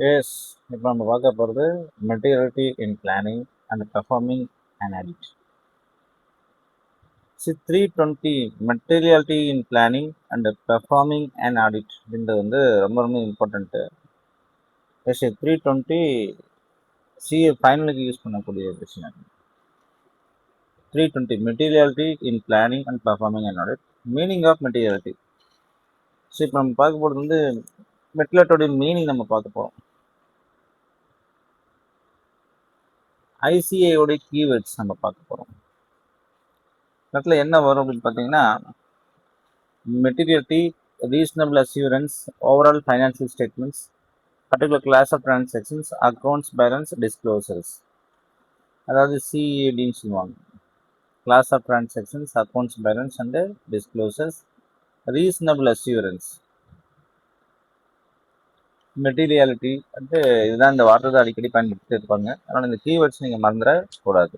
S, இப்போ நம்ம பார்க்க போகிறது materiality in planning and performing and audit. 320 materiality in planning and performing and audit அப்படின்றது ரொம்ப ரொம்ப இம்பார்ட்டண்ட்டு. எஸ் 320 சிஏ ஃபைனலுக்கு யூஸ் பண்ணக்கூடிய விஷயம். 320 materiality in planning and performing and audit. Meaning of materiality. So இப்போ நம்ம பார்க்க போகிறது மெட்டீரியலிட்டியோட மீனிங் நம்ம பார்க்க போகிறோம். ஐசிஏயோட கீவேர்ட்ஸ் நம்ம பார்க்க போகிறோம். இடத்துல என்ன வரும் அப்படின்னு பார்த்தீங்கன்னா, மெட்டீரியலிட்டி, reasonable assurance, overall financial statements, particular class of transactions, accounts balance, disclosures. அதாவது சிஏடின்னு சொல்லுவாங்க. Class of transactions, accounts balance and disclosures. Reasonable assurance, materiality இதுதான் இந்த வார்த்தை தான் அடிக்கடி பயன்படுத்தி இருப்பாங்க. அதனால் இந்த கீவேர்ட்ஸ் நீங்கள் மறந்துடக்கூடாது.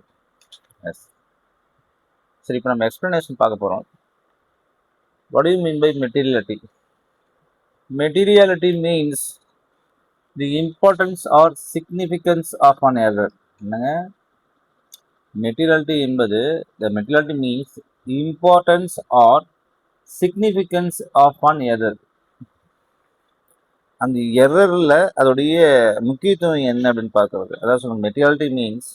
எஸ், சரி, இப்போ நம்ம எக்ஸ்பிளனேஷன் பார்க்க போகிறோம். What do you mean by materiality? Materiality means the importance or significance of an error. என்னங்க மெட்டீரியலிட்டி என்பது, the materiality means the importance or significance of an error. அந்த எரர்ல அதோடைய முக்கியத்துவம் என்ன அப்படின்னு பார்க்கறது. அதாவது சொல்லுங்க, மெட்டீரியலிட்டி means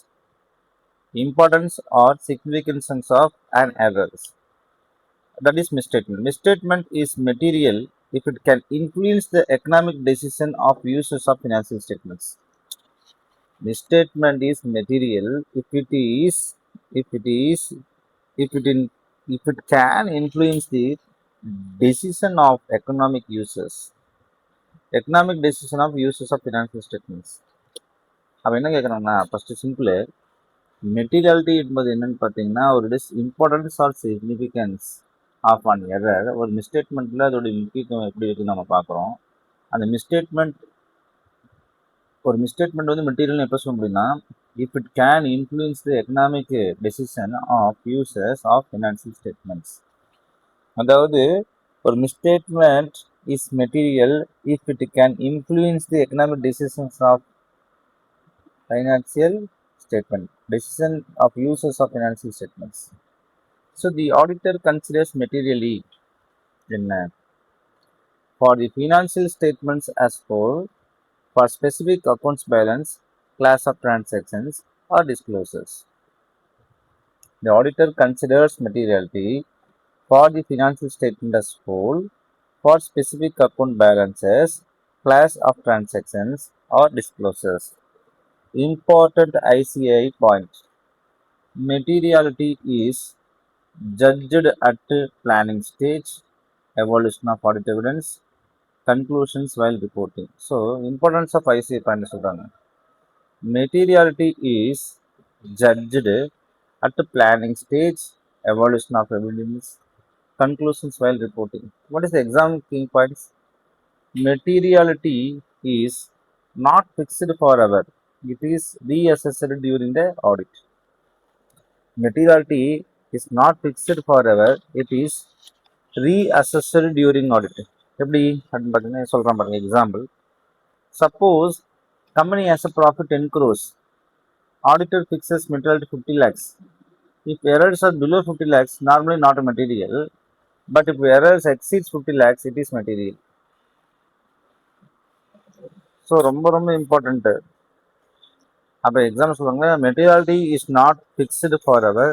importance or significance of an error. That is misstatement. Misstatement is material if it can influence the economic decision of users of financial statements. Misstatement is material if it can influence the decision of economic decision of users of financial statements. அப்போ என்ன கேட்குறாங்கன்னா, first simple, materiality என்பது என்னன்னு பார்த்தீங்கன்னா, ஒரு importance or significance of an error. ஒரு மிஸ்டேட்மெண்ட்டில் அதோடைய முக்கியத்துவம் எப்படி இருக்குன்னு நம்ம பார்க்குறோம். அந்த ஒரு மிஸ்டேட்மெண்ட் மெட்டீரியல் எப்போ சொல்ல முடியும்னா, if it can influence the economic decision of users of financial statements. அதாவது ஒரு misstatement is material if it can influence the economic decisions of financial statement, decision of users of financial statements. So the auditor considers materially for the financial statements as whole, for specific accounts balance, class of transactions or disclosures. The auditor considers materiality for the financial statement as whole, for specific account balances, class of transactions or disclosures. Important ICAI point. Materiality is judged at planning stage, evaluation of audit evidence, conclusions while reporting. So, importance of ICAI point சொல்றாங்க. Materiality is judged at planning stage, evaluation of evidence, conclusions while reporting. What is the exam key points? Materiality is not fixed forever. It is reassessed during the audit. Materiality is not fixed forever. It is reassessed during audit. எப்படி அப்படின்னு பார்த்தீங்கன்னா சொல்கிறேன் பாருங்க. Example, suppose company has a profit 10 crores. Auditor fixes materiality 50 lakhs. If errors are below 50 lakhs, normally not a material. But if errors exceeds 50 lakhs, it is material. So ரொம்ப ரொம்ப important. அப்போ exam சொல்லுவாங்க, materiality is not fixed for ever,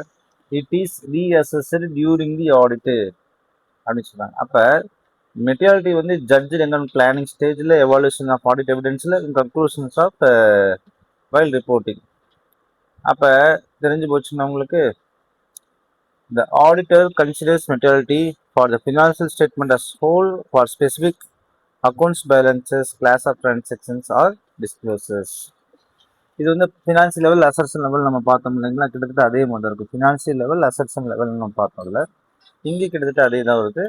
it is reassessed during the audit அப்படின்னு சொல்கிறாங்க. அப்போ materiality judge எங்கள் planning ஸ்டேஜில், evaluation of audit எவிடன்ஸில், கன்க்ளூஷன்ஸ் ஆஃப் வைல் ரிப்போர்ட்டிங். அப்போ தெரிஞ்சு போச்சுன்னா உங்களுக்கு, the auditor considers materiality for the financial statement as whole, for specific accounts balances, class of transactions or disclosures. இது ஃபினான்சியல் லெவல், அசர்ஷன் லெவல் நம்ம பார்த்தோம் இல்லைங்களா, கிட்டத்தட்ட அதே மாதிரி இருக்கும். ஃபினான்சியல் லெவல், அசர்ஷன் லெவல் நம்ம பார்த்தோம்ல, இங்கே கிட்டத்தட்ட அதே தான் வருது.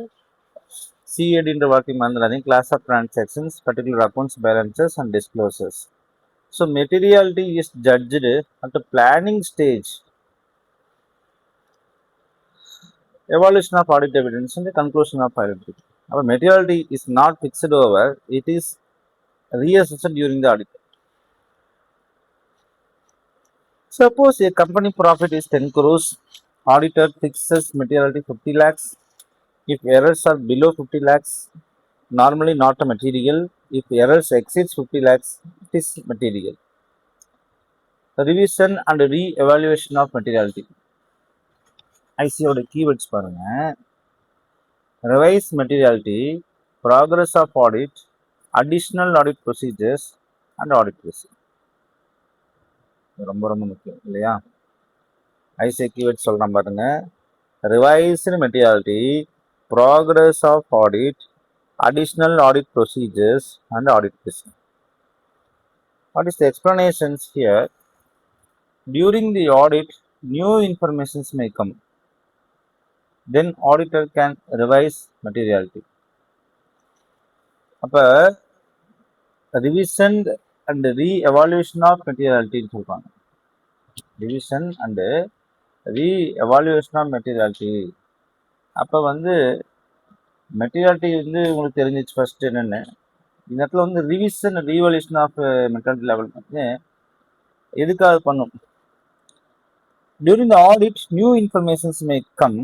சிஏடின்ற வார்த்தை மறந்துடாதீங்க. Class of transactions, particular accounts balances and disclosures. So materiality is judged at planning stage, evaluation of audit evidence and the conclusion of audit. Our materiality is not fixed over, it is reassessed during the audit. Suppose a company profit is 10 crores, auditor fixes materiality 50 lakhs. If errors are below 50 lakhs, normally not a material. If errors exceeds 50 lakhs, it is material. Revision and re-evaluation of materiality. ஐசியோட keywords பாருங்க. Revise materiality, progress of audit, additional audit procedures and audit risk. ரொம்ப ரொம்ப முக்கியம் இல்லையா? ICI keywords சொல்றேன் பாருங்க. Revised materiality, progress of audit, additional audit procedures and audit risk. What is the explanations here? During the audit, new informations may come. Then auditor can revise materiality. அப்ப revision and re-evaluation of materiality சொல்றாங்க. Revision and re-evaluation of materiality. அப்ப வந்து materiality வந்து உங்களுக்கு தெரிஞ்சிச்சு first என்னென்னு. இந்த இடத்துல வந்து revision revaluation of materiality level வந்து எதுக்காக பண்ணும்? During the audit, new informations may come,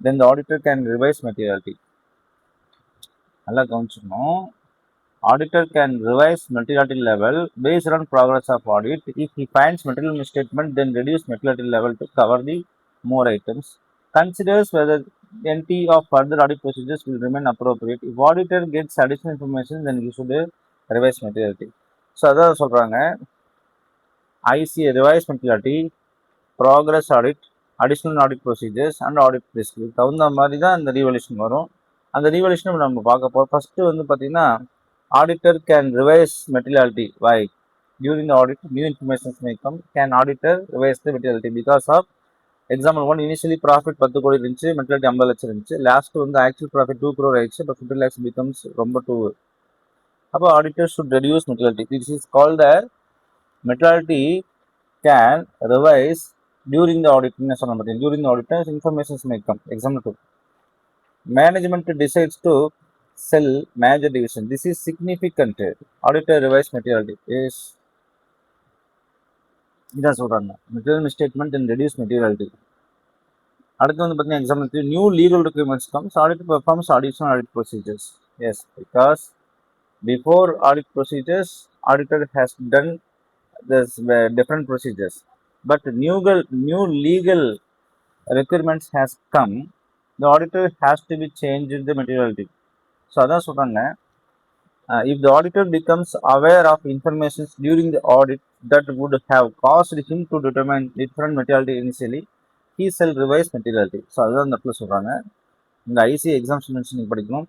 then the auditor can revise materiality. நல்லா கவனிச்சுக்கணும். Auditor can revise materiality level based on progress of audit. If he finds material misstatement, then reduce materiality level to cover the more items. Considers whether entry of further audit procedures will remain appropriate. If auditor gets additional information, then he should revise materiality. So அதான் சொல்றாங்க, IC revise materiality, progress audit, additional audit procedures and audit risk. தகுந்த மாதிரி தான் இந்த revaluation வரும். அந்த revaluation நம்ம பார்க்க போறோம். ஃபர்ஸ்ட் வந்து பார்த்தீங்கன்னா, auditor can revise materiality. Why? During the audit, new information may come. Can auditor revise the materiality? Because of example 1, initially profit 10 கோடி இருந்துச்சு, materiality 50 லட்சம் இருந்துச்சு. லாஸ்ட் வந்து actual profit 2 crore ஆயிடுச்சு, but 50 lakhs becomes ரொம்ப 2. அப்போ auditor should reduce materiality. This is called the materiality can revise during the audit. என்ன சொன்ன பார்த்தீங்க? During the audit, informations may come. Example 2. Management decides to sell major division. This is significant. Auditor revise materiality. Is இதான் சொல்றாங்க, material misstatement and reduce materiality. அடுத்து வந்து பார்த்தீங்கன்னா, example new legal requirements comes, auditor performs additional audit procedures. Yes, because before audit procedures, auditor has done this different procedures, but new legal requirements has come, the auditor has to be changed the materiality. So அதான் சொல்றாங்க, if the auditor becomes aware of information during the audit that would have caused him to determine different materiality initially, he shall revise materiality. So அதுதான் இந்த இடத்துல சொல்றாங்க. இந்த IC exemption படிக்கணும்.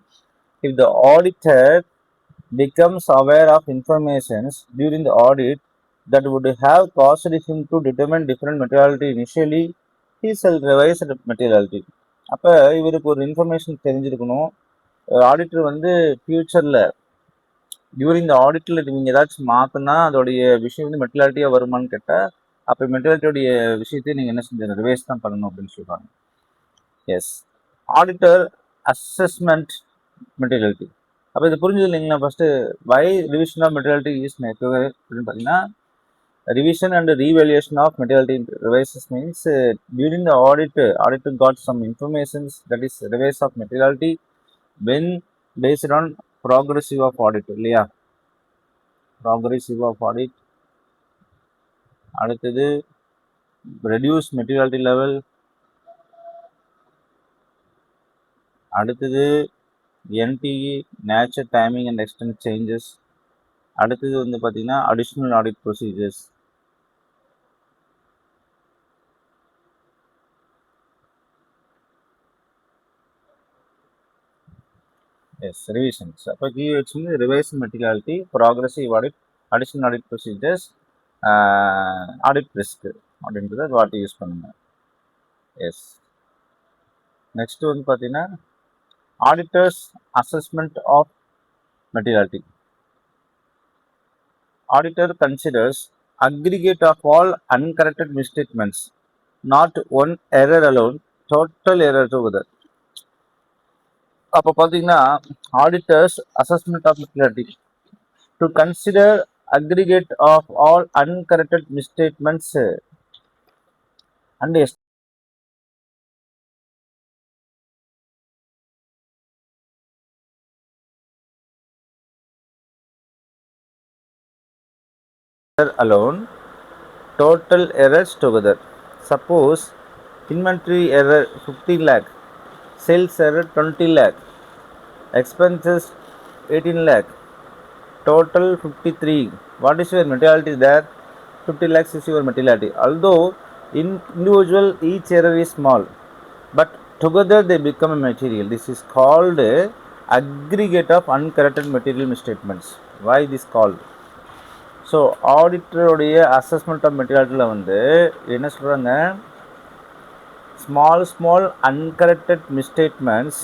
If the auditor becomes aware of information during the audit that would have caused him to determine different materiality initially, he shall revise materiality. அப்ப இவருக்கு ஒரு information தெரிஞ்சிருக்கணும். ஆடிட்டர் வந்து ஃபியூச்சர்ல டியூரிங் த ஆடிட்ல நீங்க ஏதாச்சும் மாத்தினா அதோடைய விஷயம் வந்து மெட்டீரியாலிட்டியா வருமானு கேட்டா, அப்ப மெட்டீரியாலிட்டியோடைய விஷயத்தை நீங்க என்ன செஞ்சு ரிவைஸ் தான் பண்ணணும் அப்படின்னு சொல்றாங்க. Yes, auditor assessment materiality. அப்போ இது புரிஞ்சது இல்லைங்களா? First why revision of materiality is necessary அப்படின்னு பார்த்தீங்கன்னா, revision and revaluation of materiality revises means during the auditor got some information, that is revise of materiality when based on progressive of audit இல்லையா? progressive of audit. அடுத்தது reduce materiality level. அடுத்தது NTE nature timing and extent changes. அடுத்தது வந்து பார்த்தீங்கன்னா additional audit procedures. Yes, revisions. அப்போ keywords வந்து revise materiality, progressive audit, additional audit procedures, audit risk அப்படின்றத வார்த்தை யூஸ் பண்ணுங்க. எஸ், நெக்ஸ்ட் வந்து பார்த்தீங்கன்னா auditors assessment of materiality. Auditor considers aggregate of all uncorrected misstatements, not one error alone, total error together. அப்போ பார்த்தீங்கன்னா auditors assessment of materiality to consider aggregate of all uncorrected misstatements and alone total errors together. Suppose inventory error 15 lakh, sales error 20 lakh, expenses 18 lakh, total 53. What is your materiality there? 50 lakhs is your materiality. Although in individual each error is small, but together they become a material. This is called aggregate of uncorrected material misstatements. Why this called? So ஆடிட்டருடைய assessment of மெட்டீரியல்ஸில் வந்து என்ன சொல்கிறாங்க, small uncorrected misstatements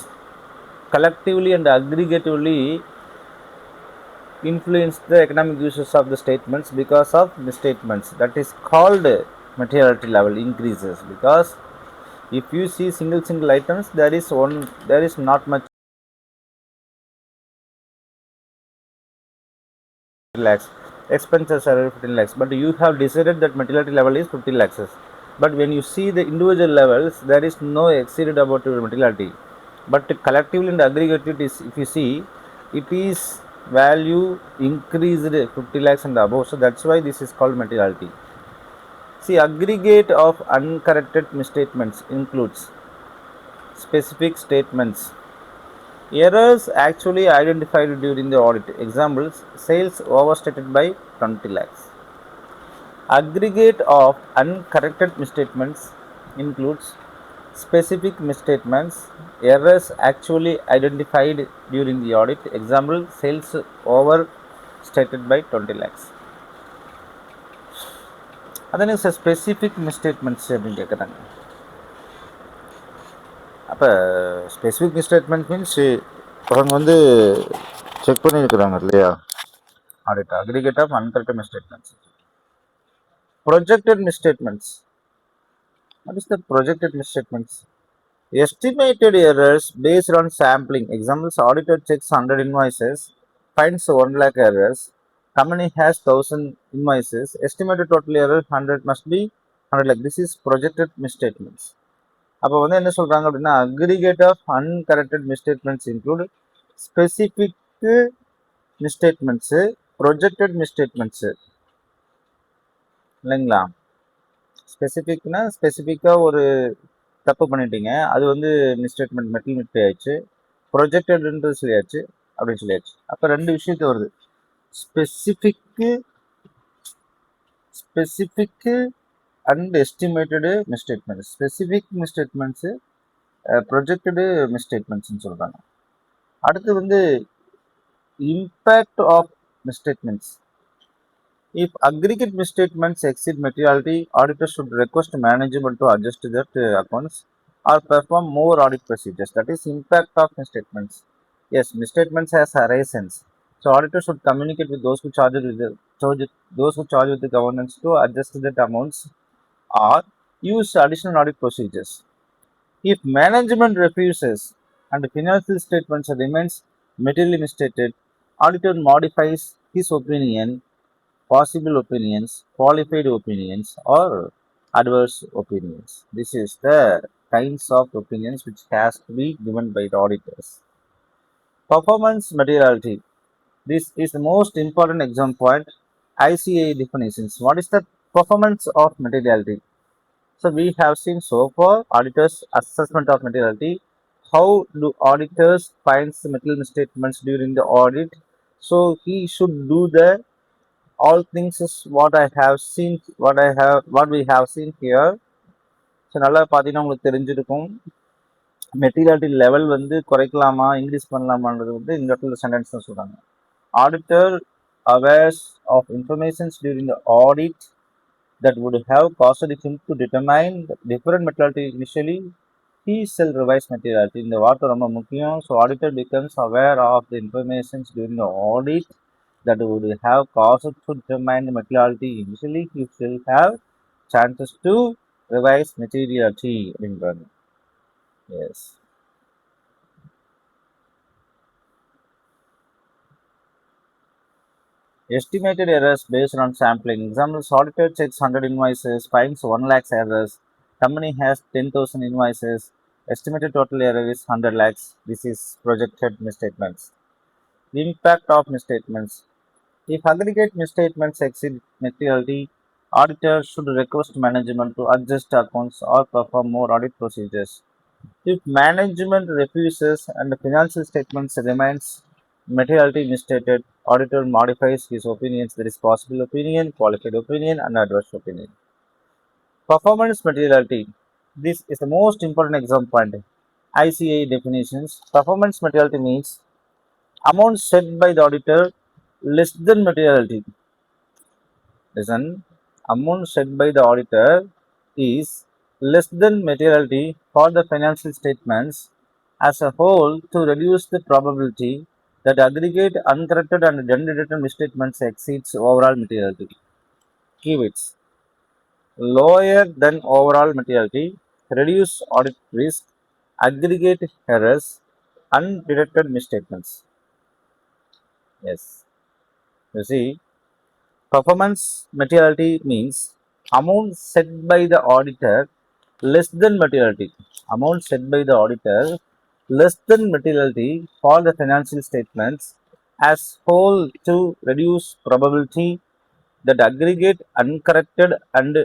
collectively and aggregatively influence the economic uses of the statements because of misstatements. That is called materiality level increases, because if you see single items, there is not much lakhs, expenses are 15 lakhs, but you have decided that materiality level is 15 lakhs. But when you see the individual levels, there is no exceeded about your materiality. But collectively and aggregated is, if you see, it is value increased 50 lakhs and above. So that's why this is called materiality. See, aggregate of uncorrected misstatements includes specific statements, errors actually identified during the audit. Examples: sales overstated by 20 lakhs. Aggregate of uncorrected misstatements includes specific misstatements, errors actually identified during the audit. Example: sales overstated by 20 lakhs. அதன் specific misstatements அப்படின்னு கேட்குறாங்க. அப்போ specific misstatement means அவங்க வந்து check பண்ணியிருக்கிறாங்க இல்லையா, audit aggregate of uncorrected misstatements. Projected misstatements. What is the projected misstatements? Estimated errors based on sampling. Examples: auditor checks 100 invoices, finds 1 lakh errors. Company has 1000 invoices. Estimated total error 100 must be 100 lakh. This is projected misstatements. அப்போ வந்து என்ன சொல்றாங்க அப்படின்னா, aggregate of uncorrected misstatements include specific misstatements, projected misstatements இல்லைங்களா. ஸ்பெசிஃபிக்னா ஸ்பெசிஃபிக்காக ஒரு தப்பு பண்ணிட்டீங்க, அது வந்து மிஸ்டேட்மெண்ட் மெட்டல் மிஸ்டே ஆயிடுச்சு. ப்ரொஜெக்டட்ன்றது சொல்லியாச்சு அப்படின்னு சொல்லியாச்சு. அப்போ ரெண்டு விஷயத்து வருது, specific and estimated misstatements. Specific misstatements, projected மிஸ்டேட்மெண்ட்ஸ்ன்னு சொல்கிறாங்க. அடுத்து வந்து impact of misstatements. If aggregate misstatements exceed materiality, auditors should request management to adjust their accounts or perform more audit procedures. That is impact of misstatements. Yes, misstatements has arisen. So auditors should communicate with those who charge with the governance to adjust the amounts or use additional audit procedures. If management refuses and financial statements remains materially misstated, auditor modifies his opinion, possible opinions, qualified opinions, or adverse opinions. This is the kinds of opinions which has to be given by the auditors. Performance materiality. This is the most important exam point. ICA definitions. What is the performance of materiality? So we have seen so far auditors assessment of materiality. How do auditors find material misstatements during the audit? So he should do the all things is what we have seen here. So நல்லா பார்த்தீங்கன்னா உங்களுக்கு தெரிஞ்சிருக்கும், materiality level வந்து குறைக்கலாமா increase பண்ணலாமான்றது வந்து இந்த இடத்துல sentence தான் சொல்கிறாங்க. Auditor awares of informations during the audit that would have caused him to determine the different materiality initially, he shall revise materiality. இந்த வார்த்தை ரொம்ப முக்கியம். So auditor becomes aware of the information during the audit that would have caused to determine the materiality initially, he shall have chances to revise materiality அப்படின்றாங்க. Yes. Estimated errors based on sampling. Examples: auditor checks 100 invoices, finds 1 lakh errors. Company has 10,000 invoices. Estimated total error is 100 lakhs. This is projected misstatements. The impact of misstatements. If aggregate misstatements exceed materiality, auditors should request management to adjust accounts or perform more audit procedures. If management refuses and the financial statements remains materiality misstated, auditor modifies his opinions. There is possible opinion, qualified opinion, and adverse opinion. Performance materiality. This is the most important exam point. ICA definitions. Performance materiality means amount set by the auditor less than materiality. Listen, amount set by the auditor is less than materiality for the financial statements as a whole to reduce the probability that aggregate uncorrected and undeducted misstatements exceeds overall materiality. Keywords: lower than overall materiality, reduce audit risk, aggregate errors, undeducted misstatements. Yes, you see, performance materiality means amount set by the auditor less than materiality. Amount set by the auditor less than materiality for the financial statements as whole to reduce probability that aggregate uncorrected and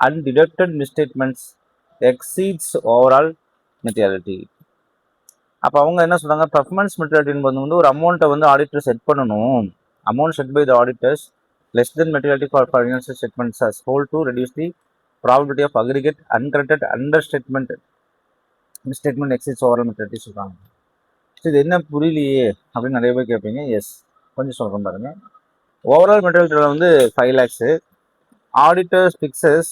undeducted misstatements exceeds overall materiality. அப்போ அவங்க என்ன சொல்றாங்க, performance மெட்டீரியாலிட்டின்னு வந்து ஒரு அமௌண்ட்டை வந்து auditor set பண்ணணும். Amount set by the auditors less than materiality for financial statements as whole to reduce the probability of aggregate uncorrected understatement misstatement exceeds overall materiality சொல்றாங்க. இது என்ன புரியலையே அப்படின்னு நிறைய பேர் கேட்பீங்க. எஸ், கொஞ்சம் சொல்கிறேன் பாருங்க. ஓவரால் மெட்டீரியல் வந்து 5 lakhs. Auditors pictures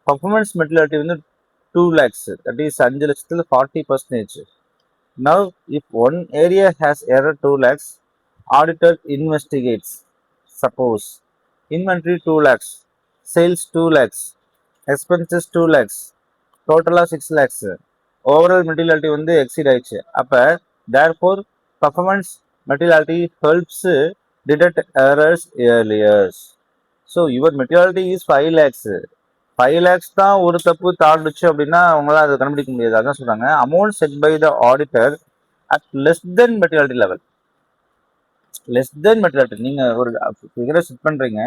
performance materiality வந்து 2 lakhs. தட் இஸ் 5 லட்சத்தில் 40%. Now, if one area has error 2 lakhs, auditor investigates. Suppose inventory 2 lakhs, sales 2 lakhs, expenses 2 lakhs, total of 6 lakhs. Overall materiality வந்து exceed ஆயிடுச்சு. அப்போ therefore performance materiality helps detect errors earlier. So your materiality is 5 lakhs. 5 lakhs தான் ஒரு தப்பு தாண்டுச்சு அப்படின்னா அவங்களால அதை கண்டுபிடிக்க முடியாது. அதான் சொல்றாங்க amount set by the auditor at less than materiality level. Less than materiality நீங்க ஒரு ஃபிகரை செட் பண்றீங்க,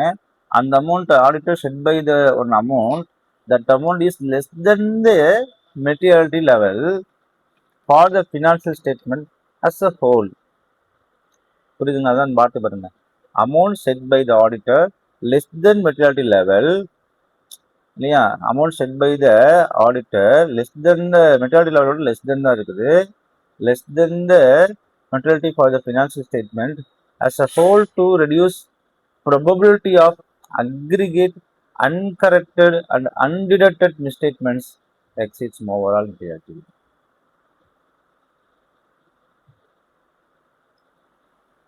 அந்த amount auditor set by the one amount, that amount is less than the materiality level for the financial statement as a whole. புரியுதுங்க? அதான் பார்த்து பாருங்க. Amount set by the auditor less than materiality level இல்லையா? Amount set by the auditor less than the materiality லெவலோட less than தான் இருக்குது. Less than the materiality for the financial statement as a whole to reduce probability of aggregate uncorrected and undeducted misstatements exceeds overall materiality.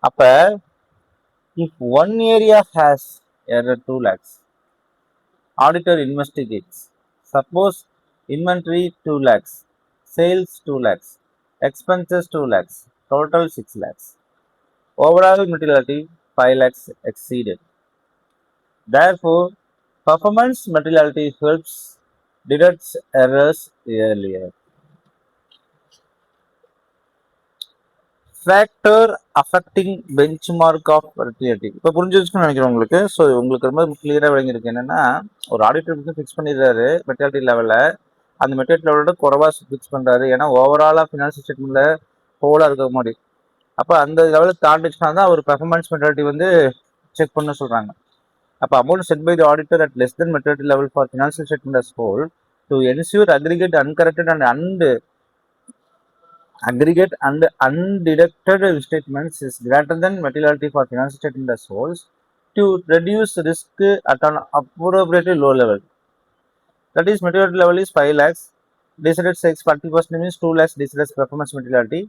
அப்ப if one area has error 2 lakhs, auditor investigates. Suppose inventory 2 lakhs, sales 2 lakhs, expenses 2 lakhs, total 6 lakhs. Overall materiality 5 lakhs exceeded. Therefore, performance materiality helps detect errors earlier. Factor affecting benchmark of materiality. இப்போ புரிஞ்சிருச்சுன்னு நினைக்கிறேன் உங்களுக்கு. So உங்களுக்கு ரொம்ப கிளியராக விளங்கியிருக்கு. என்னன்னா, ஒரு auditor வந்து fix பண்ணிடுறாரு மெட்டீரியாலிட்டி லெவலில். அந்த மெட்டீரியல் லெவலோட குறைவாக ஃபிக்ஸ் பண்ணுறாரு. ஏன்னா ஓவராலாக ஃபினான்ஷியல் ஸ்டேட்மெண்ட்டில் ஹோலாக இருக்க மாதிரி. அப்போ அந்த லெவலுக்கு தாண்டிச்சுனா தான் ஒரு பெர்ஃபார்மன்ஸ் மெட்டீரியாலிட்டி வந்து செக் பண்ண சொல்கிறாங்க. அப்போ amount set by the auditor at less than materiality level for financial statement as whole to ensure aggregate uncorrected and undeducted statements is greater than materiality for financial statement as whole to reduce risk at an appropriately low level. That is, materiality level is 5 lakhs. Decided 40% means 2 lakhs decided performance materiality.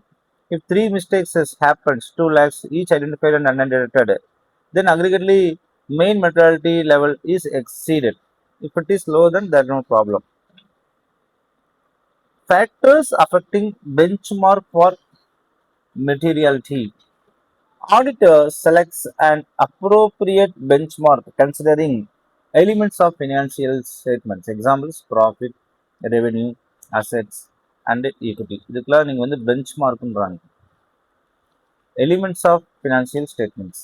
If 3 mistakes has happened, 2 lakhs each identified and undeducted, then aggregately main materiality level is exceeded. If it is low, then there is no problem. Factors affecting benchmark for materiality. Auditor selects an appropriate benchmark considering elements of financial statements. Examples: profit, revenue, assets, and equity. இதுக்கெல்லாம் நீங்க வந்து பெஞ்ச்மார்க்ன்றாங்க. Elements of financial statements: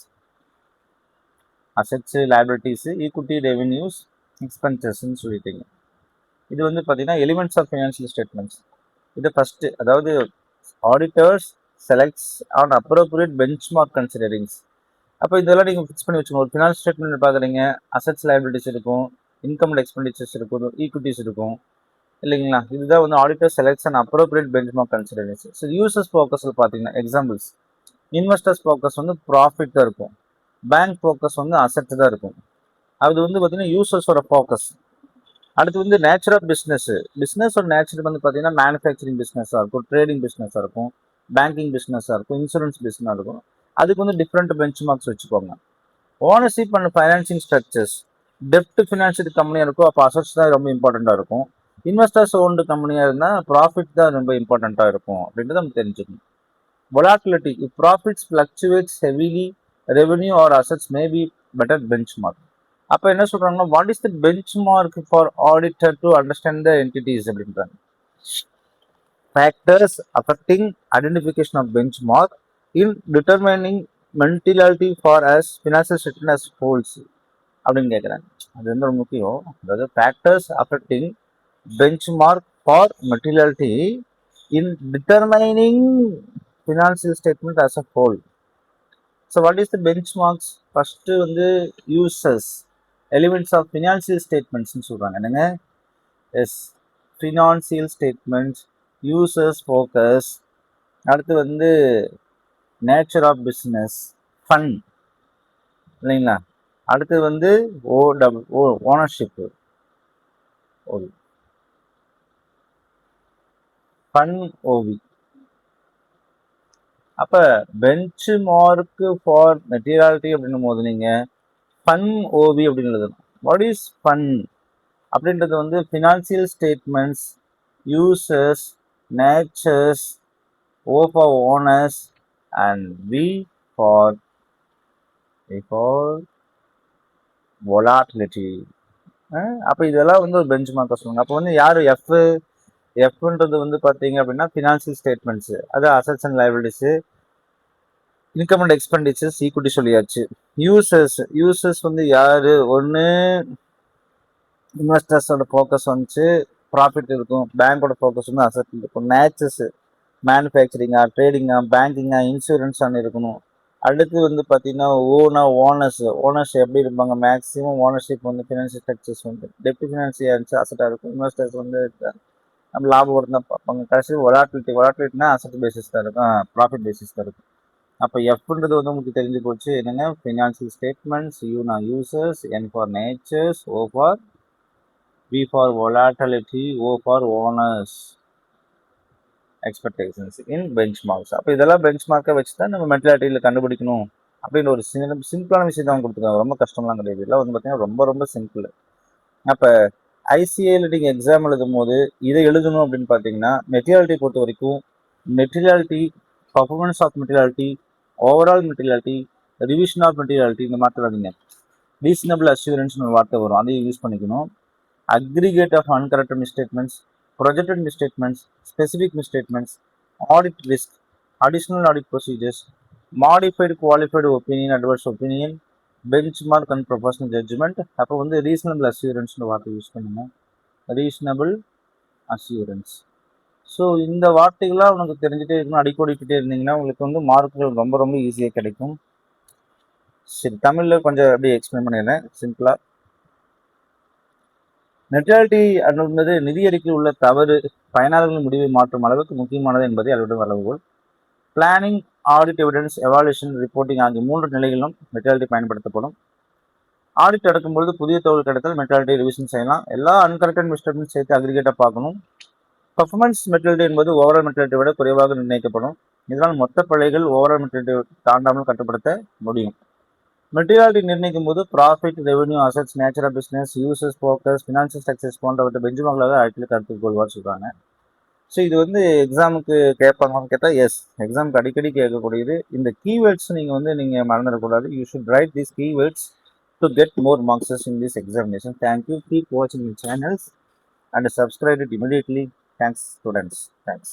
assets, liabilities, equity, revenues, expenses ன்னு சொல்லிட்டீங்க. இது வந்து பார்த்தீங்கன்னா elements of financial statements. இது first, அதாவது auditors selects an appropriate benchmark considerings. அப்போ இதெல்லாம் நீங்கள் ஃபிக்ஸ் பண்ணி வச்சுக்கோங்க. ஒரு ஃபினான்ஸ் ஸ்டேட்மெண்ட் பார்க்குறீங்க, அசட்ஸ் லைபிலிட்டிஸ் இருக்கும், இன்கம் அண்ட் எக்ஸ்பெண்டிச்சர்ஸ் இருக்கும், ஈக்விட்டிஸ் இருக்கும் இல்லைங்களா. இதுதான் வந்து auditor selects and appropriate benchmark considerings. So users ஃபோக்கஸில் பார்த்தீங்கன்னா எக்ஸாம்பிள்ஸ்: இன்வெஸ்டர்ஸ் ஃபோக்கஸ் வந்து ப்ராஃபிட் தான் இருக்கும், பேங்க் ஃபோக்கஸ் வந்து அசட் தான் இருக்கும். அது வந்து பார்த்தீங்கன்னா யூசர்ஸோட ஃபோக்கஸ். அடுத்து வந்து நேச்சர் ஆஃப் பிஸ்னஸோட நேச்சர் வந்து பார்த்தீங்கன்னா மேனுஃபேக்சரிங் பிஸ்னஸாக இருக்கும், ட்ரேடிங் பிஸ்னஸாக இருக்கும், பேங்கிங் பிஸ்னஸாக இருக்கும், இன்சூரன்ஸ் பிஸ்னஸாக இருக்கும். அதுக்கு வந்து டிஃப்ரெண்ட் பெஞ்ச் மார்க்ஸ் வச்சுக்கோங்க. Ownership and financing structures: dept financial கம்பெனியாக இருக்கும், அப்போ அசட்ஸ் தான் ரொம்ப இம்பார்ட்டண்ட்டாக இருக்கும். இன்வெஸ்டர்ஸ் ஓன்டு கம்பெனியாக இருந்தால் ப்ராஃபிட் தான் ரொம்ப இம்பார்ட்டண்ட்டாக இருக்கும் அப்படின்றது நம்ம தெரிஞ்சுக்கணும். volatility: if profits fluctuates heavily, revenue or assets may be better benchmark. அப்போ என்ன சொல்றாங்கன்னா, what is the benchmark for auditor to understand the entities அப்படின்றாங்க. Factors affecting identification of benchmark in determining materiality for as financial statement as whole அப்படின்னு கேட்குறாங்க. அது வந்து ரொம்ப முக்கியம். அதாவது factors affecting benchmark for materiality in determining financial statement as a whole. So what is the benchmarks? First வந்து users elements of financial ஸ்டேட்மெண்ட்ஸ்னு சொல்கிறாங்க. என்னங்க? Yes, financial statements, users focus. அடுத்து வந்து நேச்சர் ஆஃப் பிஸ்னஸ், ஃபண்ட் இல்லைங்களா. அடுத்து வந்து ownership, fund ஓவி. அப்போ பெஞ்ச் மார்க் ஃபார் மெட்டீரியாலிட்டி அப்படின்னும் போது நீங்கள் ஃபண்ட் ஓவி அப்படின்னு எழுதணும். வாட் இஸ் ஃபண்ட் அப்படின்றது வந்து financial statements, users, natures, O for owners and V for volatility. அப்போ இதெல்லாம் வந்து ஒரு பெஞ்ச் மார்க்காக சொல்லுவாங்க. அப்போ வந்து யார் எஃப்ன்றது வந்து பார்த்தீங்க அப்படின்னா ஃபினான்சியல் ஸ்டேட்மெண்ட்ஸு, அது assets and liabilities, income and expenditures, equity சொல்லியாச்சு. யூசர்ஸ் வந்து யார்? ஒன்று இன்வெஸ்டர்ஸோட ஃபோக்கஸ் வந்துச்சு ப்ராஃபிட் இருக்கும், பேங்கோட ஃபோக்கஸ் வந்து அசட் இருக்கும். நேச்சர்ஸ் மேனுஃபேக்சரிங்கா, ட்ரேடிங்கா, பேங்கிங்கா, இன்சூரன்ஸான்னு இருக்கணும். அடுத்து வந்து பார்த்தீங்கன்னா ஓனர்ஸ் எப்படி இருப்பாங்க? மேக்ஸிமம் ஓனர்ஷிப் வந்து ஃபினான்ஷியல் ஸ்ட்ரக்சர்ஸ் வந்து டெப்ட் ஃபினான்சியாக இருந்துச்சு அசட்டாக இருக்கும். இன்வெஸ்டர்ஸ் வந்து நம்ம லாபம் வருது தான் பார்ப்பாங்க. கடைசி வொலாட்டிலிட்டினா அசட் பேசிஸ் தான் இருக்கும், ப்ராஃபிட் பேசிஸ் தான் இருக்கும். அப்போ எஃப்ன்றது வந்து உங்களுக்கு தெரிஞ்சு போச்சு. என்னங்க? Financial statements, users, N for natures, O for V for volatility, O for owners, expectations in benchmarks. அப்போ இதெல்லாம் பெஞ்ச் மார்க்கை வச்சு தான் நம்ம மென்டாலிட்டியில் கண்டுபிடிக்கணும் அப்படின்னு ஒரு சிம்பிளான விஷயம் தான் கொடுத்துருக்காங்க. ரொம்ப கஷ்டம்லாம் கிடையாது. இதெல்லாம் வந்து பார்த்தீங்கன்னா ரொம்ப ரொம்ப சிம்பிள். அப்போ ஐசிஏல நீங்கள் எக்ஸாம் எழுதும் போது இதை எழுதணும் அப்படின்னு பார்த்தீங்கன்னா, மெட்டீரியாலிட்டி பொறுத்த வரைக்கும் materiality, performance of materiality, overall materiality, revision of materiality, இந்த மாதிரி எழுதுங்க. ரீசனபிள் அஷ்யூரன்ஸ்னு ஒரு வார்த்தை வரும், அதையும் யூஸ் பண்ணிக்கணும். Aggregate of uncorrected misstatements, projected misstatements, specific misstatements, audit risk, additional audit procedures, modified qualified opinion, adverse opinion, benchmark and professional judgment. அப்போ வந்து ரீசனபிள் அஷ்யூரன்ஸ்னு வார்த்தை யூஸ் பண்ணுங்க. Reasonable assurance. ஸோ இந்த வார்த்தைகள்லாம் உங்களுக்கு தெரிஞ்சுட்டே இருக்கணும், அடிக்கோடிக்கிட்டே இருந்தீங்கன்னா உங்களுக்கு வந்து மார்க்குகள் ரொம்ப ரொம்ப ஈஸியாக கிடைக்கும். சரி, தமிழில் கொஞ்சம் அப்படியே எக்ஸ்பிளைன் பண்ணிடுறேன் சிம்பிளாக. மெட்டீரியாலிட்டி என்பது நிதி அறிக்கையில் உள்ள தவறு பயனாளர்களின் முடிவை மாற்றும் அளவுக்கு முக்கியமானது என்பதை அளவிடும் அளவுகோல். Planning, audit, evidence, evaluation, reporting ஆகிய 3 நிலைகளிலும் மெட்டீரியாலிட்டி பயன்படுத்தப்படும். ஆடிட் எடுக்கும்போது புதிய தகவல் கிடைத்தால் மெட்டீரியாலிட்டி ரிவிஷன் செய்யலாம். எல்லா அன்கரெக்டட் மிஸ்டேக்மெண்ட் சேர்த்து அக்ரிகேட்டாக பார்க்கணும். பர்ஃபார்மன்ஸ் மெட்டீரியாலிட்டி என்பது ஓவரால் மெட்டீரியாலிட்டி விட குறைவாக நிர்ணயிக்கப்படும். இதனால் மொத்த பிழைகள் ஓவரால் மெட்டீரியாலிட்டி தாண்டாமல் கட்டுப்படுத்த முடியும். மெட்டீரியாலிட்டி நிர்ணயிக்கும் போது profit, revenue, assets, nature of business, users focus, financial structures போன்றவற்றை பெஞ்ச்மார்க்காக ஆட்சியில் கருத்தில் கொள்வார் சொல்கிறாங்க. ஸோ இது வந்து எக்ஸாமுக்கு கேட்பாங்கன்னு கேட்டால் எஸ், எக்ஸாமுக்கு அடிக்கடி கேட்கக்கூடியது. இந்த கீவேர்ட்ஸ் நீங்கள் மறந்துடக்கூடாது. You should write these keywords to get more marks in this examination. Thank you. Keep வாட்சிங் my channels and subscribe it immediately. Thanks, students. Thanks.